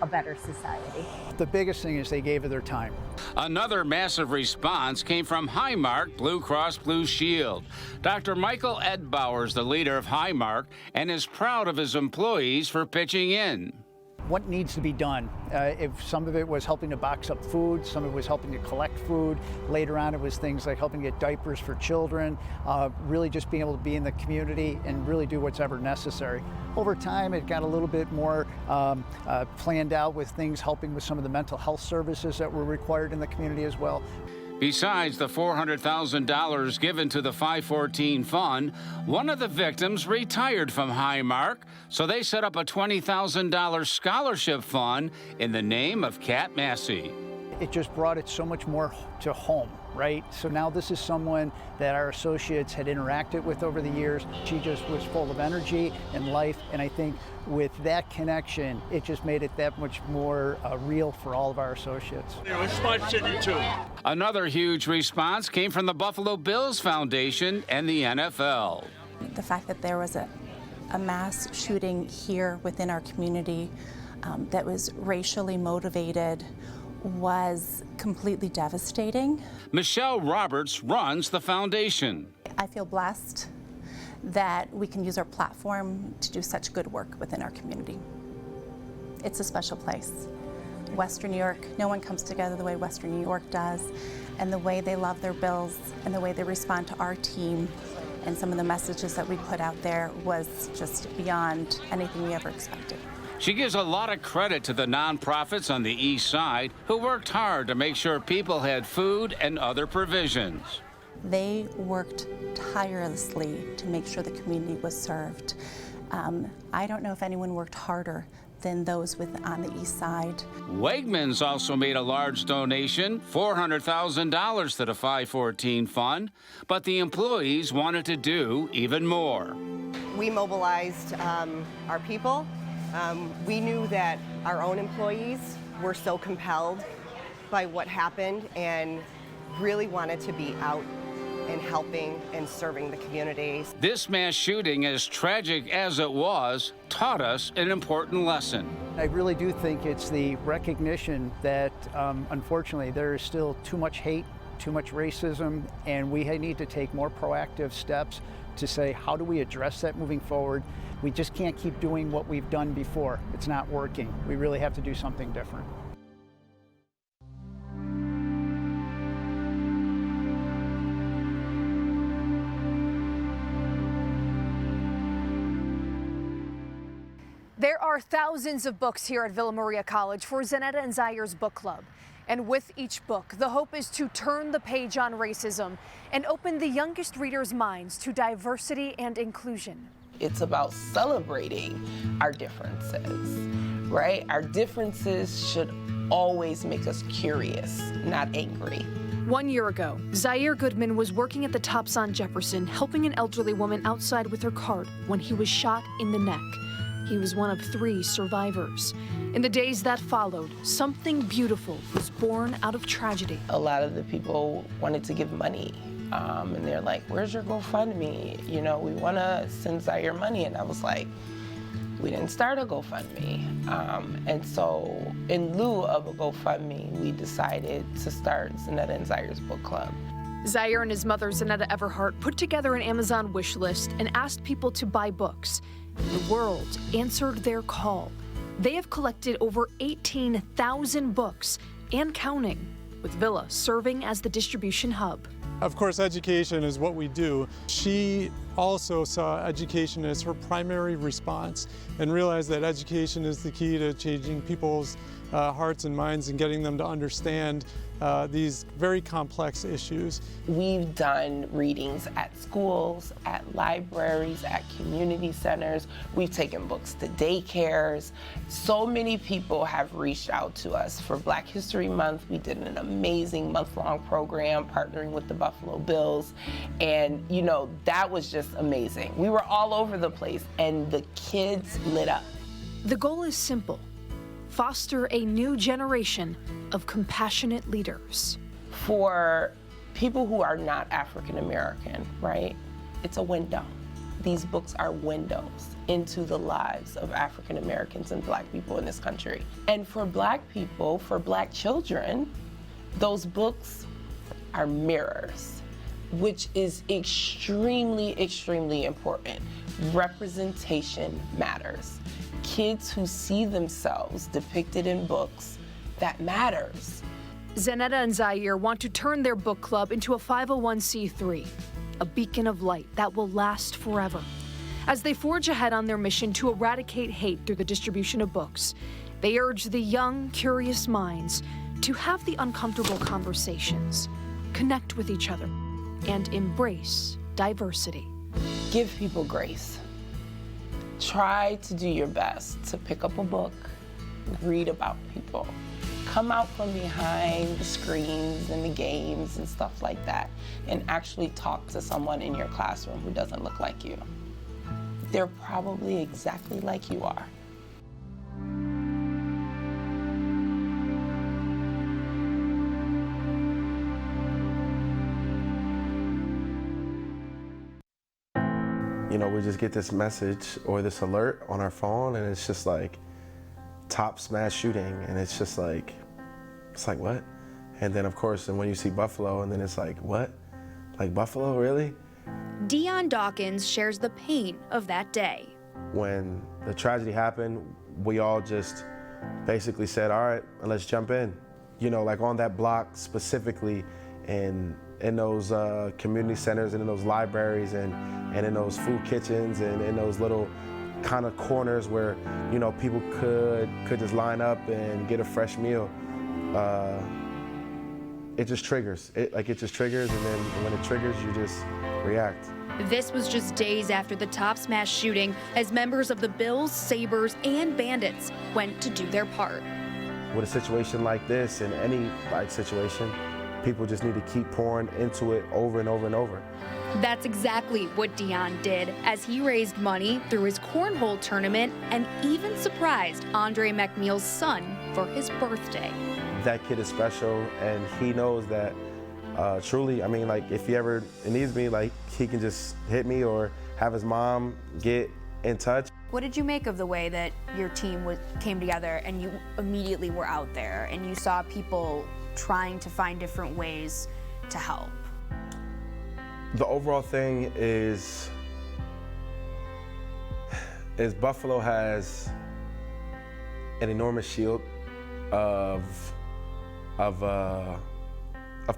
a better society. The biggest thing is they gave of their time. Another massive response came from Highmark Blue Cross Blue Shield. Dr. Michael Edbauer is the leader of Highmark and is proud of his employees for pitching in. What needs to be done? If some of it was helping to box up food, some of it was helping to collect food. Later on, it was things like helping get diapers for children, really just being able to be in the community and really do what's ever necessary. Over time, it got a little bit more planned out with things helping with some of the mental health services that were required in the community as well. Besides the $400,000 given to the 514 fund, one of the victims retired from Highmark, so they set up a $20,000 scholarship fund in the name of Kat Massey. It just brought it so much more to home, right? So now this is someone that our associates had interacted with over the years. She just was full of energy and life, and I think with that connection, it just made it that much more real for all of our associates. It's Smart City too. Another huge response came from the Buffalo Bills Foundation and the NFL. The fact that there was a mass shooting here within our community that was racially motivated was completely devastating. Michelle Roberts runs the foundation. I feel blessed that we can use our platform to do such good work within our community. It's a special place. Western New York, no one comes together the way Western New York does, and the way they love their bills and the way they respond to our team and some of the messages that we put out there was just beyond anything we ever expected. She gives a lot of credit to the nonprofits on the east side who worked hard to make sure people had food and other provisions. They worked tirelessly to make sure the community was served. I don't know if anyone worked harder than those on the east side. Wegmans also made a large donation, $400,000 to the 514 fund, but the employees wanted to do even more. We mobilized our people. We knew that our own employees were so compelled by what happened and really wanted to be out and helping and serving the communities. This mass shooting, as tragic as it was, taught us an important lesson. I really do think it's the recognition that, unfortunately, there is still too much hate, too much racism, and we need to take more proactive steps to say, how do we address that moving forward? We just can't keep doing what we've done before. It's not working. We really have to do something different. There are thousands of books here at Villa Maria College for Zanetta and Zair's book club. And with each book, the hope is to turn the page on racism and open the youngest readers' minds to diversity and inclusion. It's about celebrating our differences, right? Our differences should always make us curious, not angry. 1 year ago, Zaire Goodman was working at the Tops on Jefferson, helping an elderly woman outside with her cart when he was shot in the neck. He was one of 3 survivors. In the days that followed, something beautiful was born out of tragedy. A lot of the people wanted to give money, and they're like, where's your GoFundMe? You know, we want to send Zaire money. And I was like, we didn't start a GoFundMe. And so in lieu of a GoFundMe, we decided to start Zanetta and Zaire's book club. Zaire and his mother, Zanetta Everhart, put together an Amazon wish list and asked people to buy books. The world answered their call. They have collected over 18,000 books and counting, with Villa serving as the distribution hub. Of course, education is what we do. She also saw education as her primary response and realized that education is the key to changing people's hearts and minds and getting them to understand these very complex issues. We've done readings at schools, at libraries, at community centers. We've taken books to daycares. So many people have reached out to us. For Black History Month, we did an amazing month-long program partnering with the Buffalo Bills. And, you know, that was just amazing. We were all over the place, and the kids lit up. The goal is simple: foster a new generation of compassionate leaders. For people who are not African American, right? It's a window. These books are windows into the lives of African Americans and Black people in this country. And for Black people, for Black children, those books are mirrors, which is extremely, extremely important. Representation matters. Kids who see themselves depicted in books, that matters. Zanetta and Zaire want to turn their book club into a 501c3, a beacon of light that will last forever. As they forge ahead on their mission to eradicate hate through the distribution of books, they urge the young, curious minds to have the uncomfortable conversations, connect with each other, and embrace diversity. Give people grace. Try to do your best to pick up a book, read about people. Come out from behind the screens and the games and stuff like that and actually talk to someone in your classroom who doesn't look like you. They're probably exactly like you are. You know, we just get this message or this alert on our phone, and it's just like Tops mass shooting, and it's like what? And then of course, and when you see Buffalo, and then it's like, what? Like Buffalo, really? Dion Dawkins shares the pain of that day. When the tragedy happened, we all just basically said, all right, let's jump in. You know, like on that block specifically, in those community centers and in those libraries and in those food kitchens and in those little kind of corners where, you know, people could just line up and get a fresh meal. it just triggers. It just triggers, and then when it triggers, you just react. This was just days after the Tops mass shooting, as members of the Bills, Sabres, and Bandits went to do their part. With a situation like this, in any situation, people just need to keep pouring into it over and over and over. That's exactly what Dion did, as he raised money through his cornhole tournament and even surprised Andre McNeil's son for his birthday. That kid is special, and he knows that truly, I mean, like, if he ever needs me, like, he can just hit me or have his mom get in touch. What did you make of the way that your team came together and you immediately were out there and you saw people trying to find different ways to help? The overall thing is Buffalo has an enormous shield of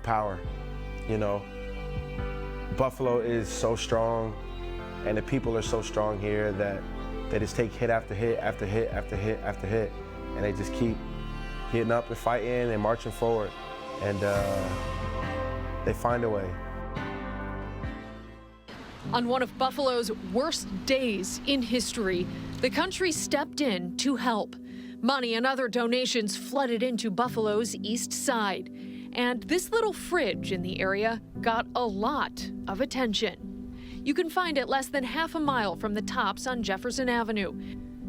power, you know. Buffalo is so strong, and the people are so strong here that they just take hit after hit after hit after hit after hit, and they just keep getting up and fighting and marching forward, and they find a way. On one of Buffalo's worst days in history, the country stepped in to help. Money and other donations flooded into Buffalo's east side. And this little fridge in the area got a lot of attention. You can find it less than half a mile from the Tops on Jefferson Avenue.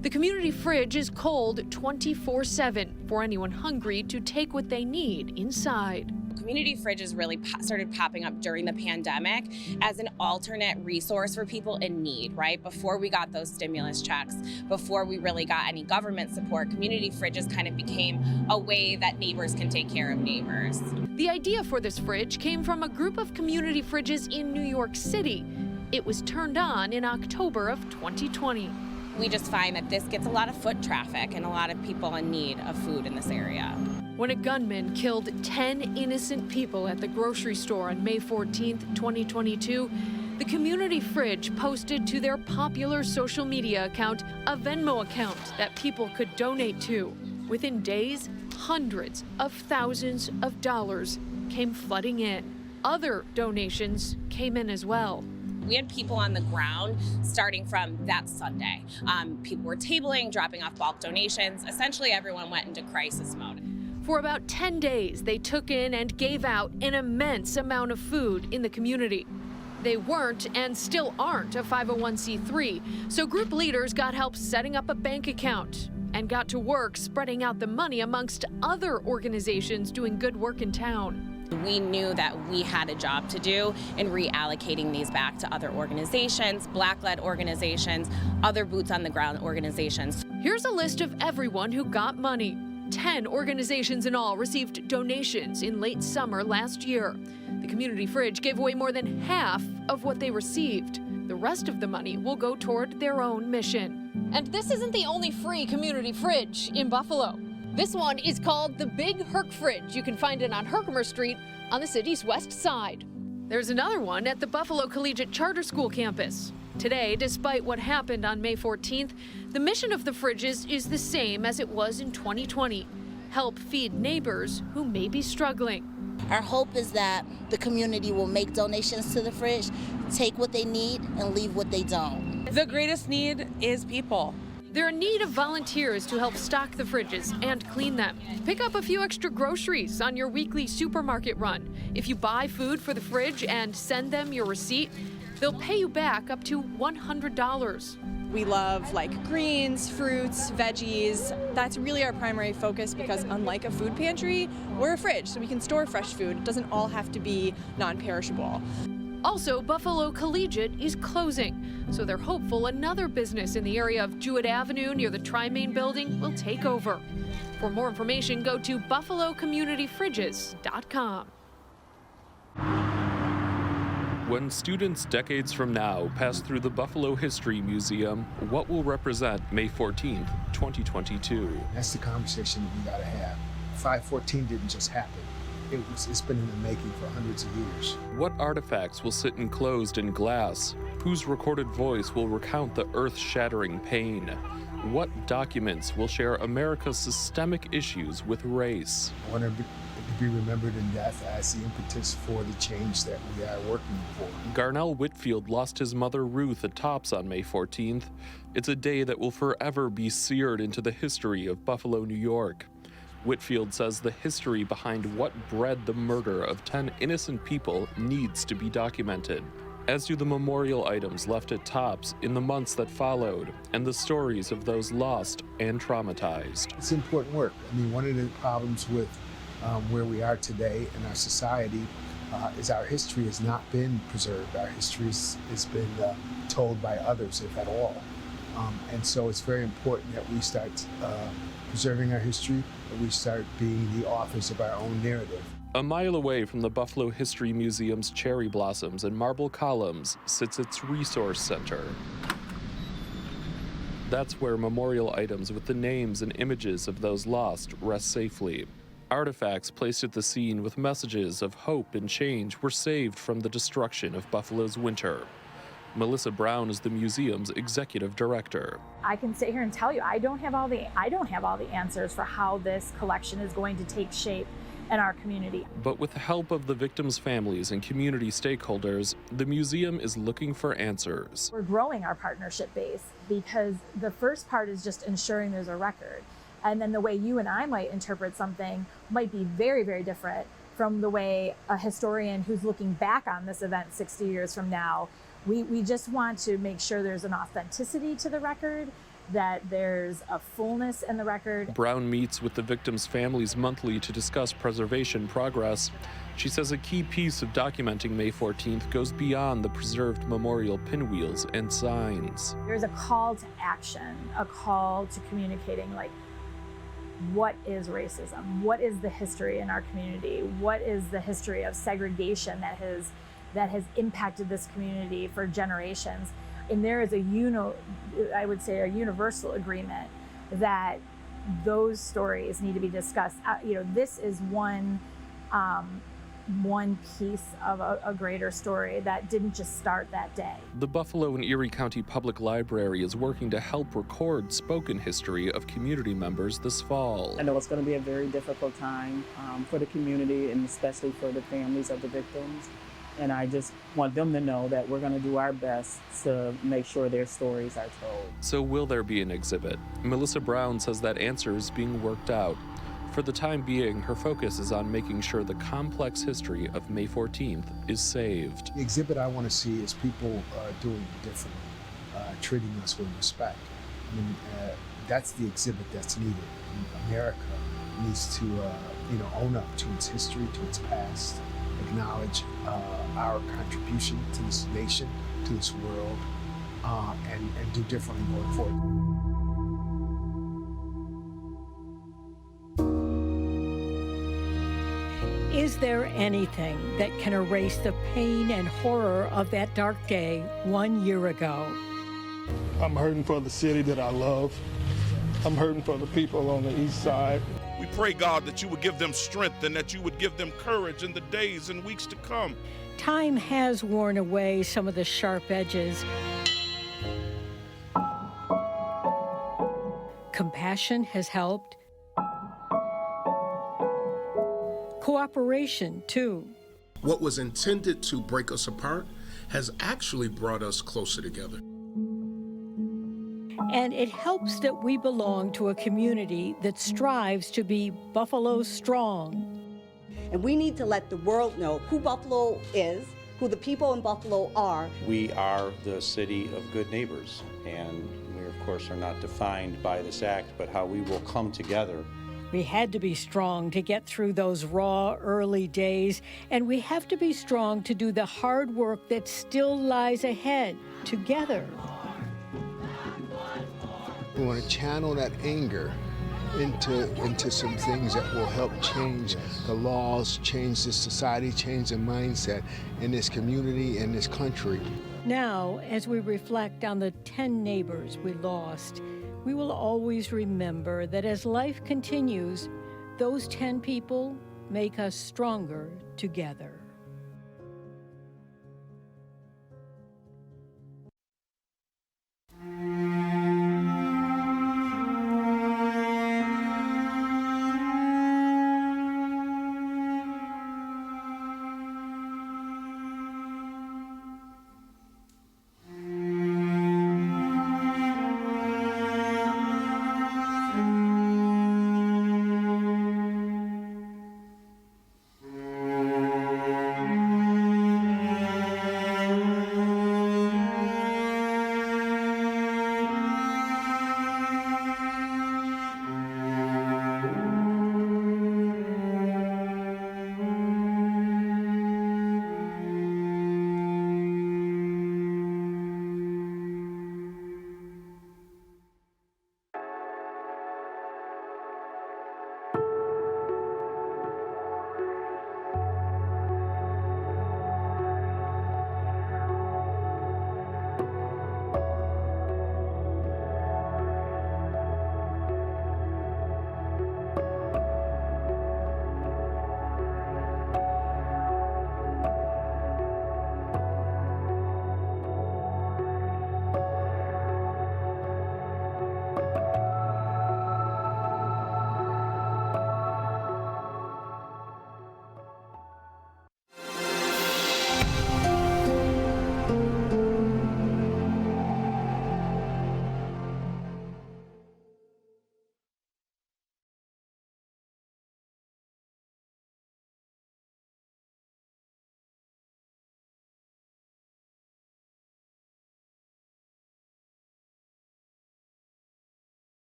The community fridge is cold 24/7 for anyone hungry to take what they need inside. Community fridges really started popping up during the pandemic as an alternate resource for people in need, right? Before we got those stimulus checks, before we really got any government support, community fridges kind of became a way that neighbors can take care of neighbors. The idea for this fridge came from a group of community fridges in New York City. It was turned on in October of 2020. We just find that this gets a lot of foot traffic and a lot of people in need of food in this area. When a gunman killed 10 innocent people at the grocery store on May 14th, 2022, the community fridge posted to their popular social media account a Venmo account that people could donate to. Within days, hundreds of thousands of dollars came flooding in. Other donations came in as well. We had people on the ground starting from that Sunday. People were tabling, dropping off bulk donations. Essentially, everyone went into crisis mode. For about 10 days, they took in and gave out an immense amount of food in the community. They weren't and still aren't a 501c3, so group leaders got help setting up a bank account and got to work spreading out the money amongst other organizations doing good work in town. We knew that we had a job to do in reallocating these back to other organizations, Black-led organizations, other boots-on-the-ground organizations. Here's a list of everyone who got money. 10 organizations in all received donations in late summer last year. The community fridge gave away more than half of what they received. The rest of the money will go toward their own mission. And this isn't the only free community fridge in Buffalo. This one is called the Big Herc Fridge. You can find it on Herkimer Street on the city's west side. There's another one at the Buffalo Collegiate Charter School campus. Today, despite what happened on May 14th, the mission of the fridges is the same as it was in 2020. Help feed neighbors who may be struggling. Our hope is that the community will make donations to the fridge, take what they need, and leave what they don't. The greatest need is people. They're in need of volunteers to help stock the fridges and clean them. Pick up a few extra groceries on your weekly supermarket run. If you buy food for the fridge and send them your receipt, they'll pay you back up to $100. We love greens, fruits, veggies. That's really our primary focus because unlike a food pantry, we're a fridge, so we can store fresh food. It doesn't all have to be non-perishable. Also, Buffalo Collegiate is closing, so they're hopeful another business in the area of Jewett Avenue near the Tri-Main building will take over. For more information, go to buffalocommunityfridges.com. When students decades from now pass through the Buffalo History Museum, what will represent May 14th, 2022? That's the conversation that we gotta have. 514 didn't just happen. It's been in the making for hundreds of years. What artifacts will sit enclosed in glass? Whose recorded voice will recount the earth-shattering pain? What documents will share America's systemic issues with race? I want to be remembered in death as the impetus for the change that we are working for. Garnell Whitfield lost his mother Ruth at Tops on May 14th. It's a day that will forever be seared into the history of Buffalo, New York. Whitfield says the history behind what bred the murder of 10 innocent people needs to be documented, as do the memorial items left at Tops in the months that followed, and the stories of those lost and traumatized. It's important work. I mean, one of the problems with where we are today in our society is our history has not been preserved. Our history has been told by others, if at all. And so it's very important that we start preserving our history, that we start being the authors of our own narrative. A mile away from the Buffalo History Museum's cherry blossoms and marble columns sits its resource center. That's where memorial items with the names and images of those lost rest safely. Artifacts placed at the scene with messages of hope and change were saved from the destruction of Buffalo's winter. Melissa Brown is the museum's executive director. I can sit here and tell you, I don't have all the answers for how this collection is going to take shape in our community. But with the help of the victims' families and community stakeholders, the museum is looking for answers. We're growing our partnership base because the first part is just ensuring there's a record. And then the way you and I might interpret something might be very, very different from the way a historian who's looking back on this event 60 years from now. We just want to make sure there's an authenticity to the record, that there's a fullness in the record. Brown meets with the victims' families monthly to discuss preservation progress. She says a key piece of documenting May 14th goes beyond the preserved memorial pinwheels and signs. There's a call to action, a call to communicating, like, what is racism? What is the history in our community? What is the history of segregation that has impacted this community for generations? And there is a universal agreement that those stories need to be discussed. This is one piece of a greater story that didn't just start that day. The Buffalo and Erie County Public Library is working to help record spoken history of community members this fall. I know it's going to be a very difficult time for the community and especially for the families of the victims. And I just want them to know that we're going to do our best to make sure their stories are told. So will there be an exhibit? Melissa Brown says that answer is being worked out. For the time being, her focus is on making sure the complex history of May 14th is saved. The exhibit I want to see is people doing it differently, treating us with respect. I mean, that's the exhibit that's needed. America needs to own up to its history, to its past, acknowledge our contribution to this nation, to this world, and do differently going forward. Is there anything that can erase the pain and horror of that dark day 1 year ago? I'm hurting for the city that I love. I'm hurting for the people on the east side. We pray, God, that you would give them strength and that you would give them courage in the days and weeks to come. Time has worn away some of the sharp edges. Compassion has helped. Cooperation, too. What was intended to break us apart has actually brought us closer together. And it helps that we belong to a community that strives to be Buffalo strong. And we need to let the world know who Buffalo is, who the people in Buffalo are. We are the city of good neighbors, and we, of course, are not defined by this act, but how we will come together. We had to be strong to get through those raw early days, and we have to be strong to do the hard work that still lies ahead together. We want to channel that anger into some things that will help change the laws, change the society, change the mindset in this community and this country. Now, as we reflect on the 10 neighbors we lost, we will always remember that as life continues, those 10 people make us stronger together.